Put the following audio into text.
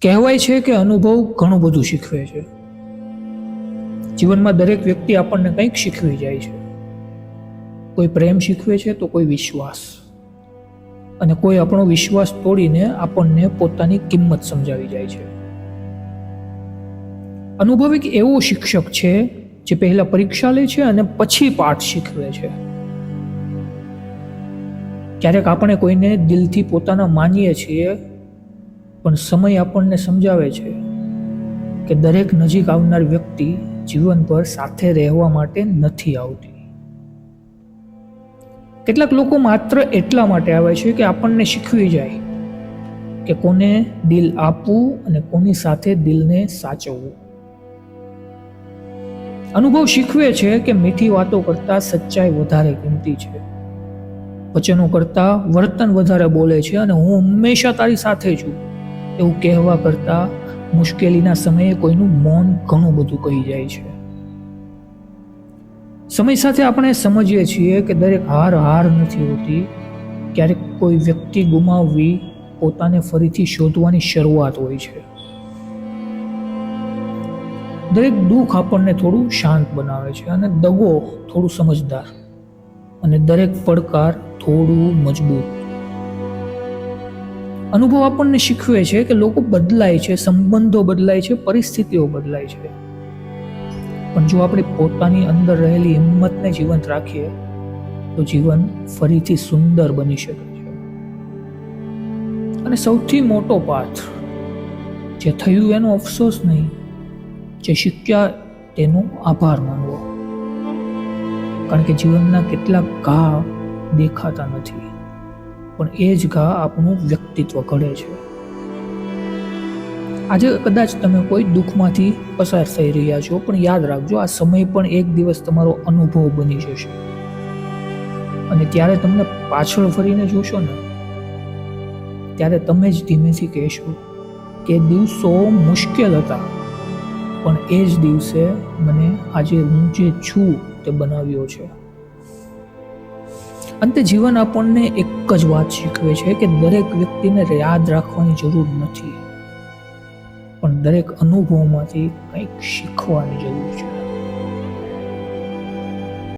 કહેવાય છે કે અનુભવ ઘણું બધું શીખવે છે. જીવનમાં દરેક વ્યક્તિ આપણને કંઈક શીખવી જાય છે. કોઈ પ્રેમ શીખવે છે તો કોઈ વિશ્વાસ, અને કોઈ આપણો વિશ્વાસ તોડીને આપણને પોતાની કિંમત સમજાવી જાય છે. અનુભવ એક એવો શિક્ષક છે જે પહેલા પરીક્ષા લે છે અને પછી પાઠ શીખવે છે. ક્યારેક આપણે કોઈને દિલથી પોતાના માનીએ છીએ, પણ સમય આપણને સમજાવે છે કે દરેક નજીક આવનાર વ્યક્તિ જીવનભર સાથે રહેવા માટે નથી આવતી. કેટલાક લોકો માત્ર એટલા માટે આવે છે કે આપણને શીખવી જાય કે કોને દિલ આપવું અને કોની સાથે દિલને સાચવવું. અનુભવ શીખવે છે કે મીઠી વાતો કરતા સચ્ચાઈ વધારે કિંમતી છે. વચનો કરતા વર્તન વધારે બોલે છે, અને હું હંમેશા તારી સાથે છું એવું કહેવા કરતા મુશ્કેલીના સમયે કોઈનું મૌન ઘણું બધું કહી જાય છે. સમય સાથે આપણે સમજીએ છીએ કે દરેક હાર નથી હોતી. ક્યારેક કોઈ વ્યક્તિ ગુમાવવી પોતાને ફરીથી શોધવાની શરૂઆત હોય છે. દરેક દુઃખ આપણને થોડું શાંત બનાવે છે, અને દગો થોડું સમજદાર, અને દરેક પડકાર થોડું મજબૂત. અનુભવ આપણને શીખવે છે કે લોકો બદલાય છે, સંબંધો બદલાય છે, પરિસ્થિતિઓ બદલાય છે, પણ જો આપણે પોતાની અંદર રહેલી હિંમતને જીવંત રાખીએ તો જીવન ફરીથી સુંદર બની શકે છે. અને સૌથી મોટો પાઠ, જે થયું એનો અફસોસ નહીં, જે શીખ્યા તેનો આભાર માનવો. કારણ કે જીવનના કેટલાક ઘા દેખાતા નથી, પણ એ જ ઘા આપણું વ્યક્તિત્વ ઘડે છે. આજે કદાચ તમે કોઈ દુઃખમાંથી પસાર થઈ રહ્યા છો, પણ યાદ રાખજો, આ સમય પણ એક દિવસ તમારો અનુભવ બની જશે. અને ત્યારે તમને પાછળ ફરીને જોશો ને, ત્યારે તમે જ ધીમેથી કહેશો કે દિવસો મુશ્કેલ હતા, પણ એ જ દિવસે મને આજે હું જે છું તે બનાવ્યો છે. અંતે જીવન આપણને એક જ વાત શીખવે છે કે દરેક વ્યક્તિને યાદ રાખવાની જરૂર નથી, પણ દરેક અનુભવમાંથી કંઈક શીખવાની જરૂર છે.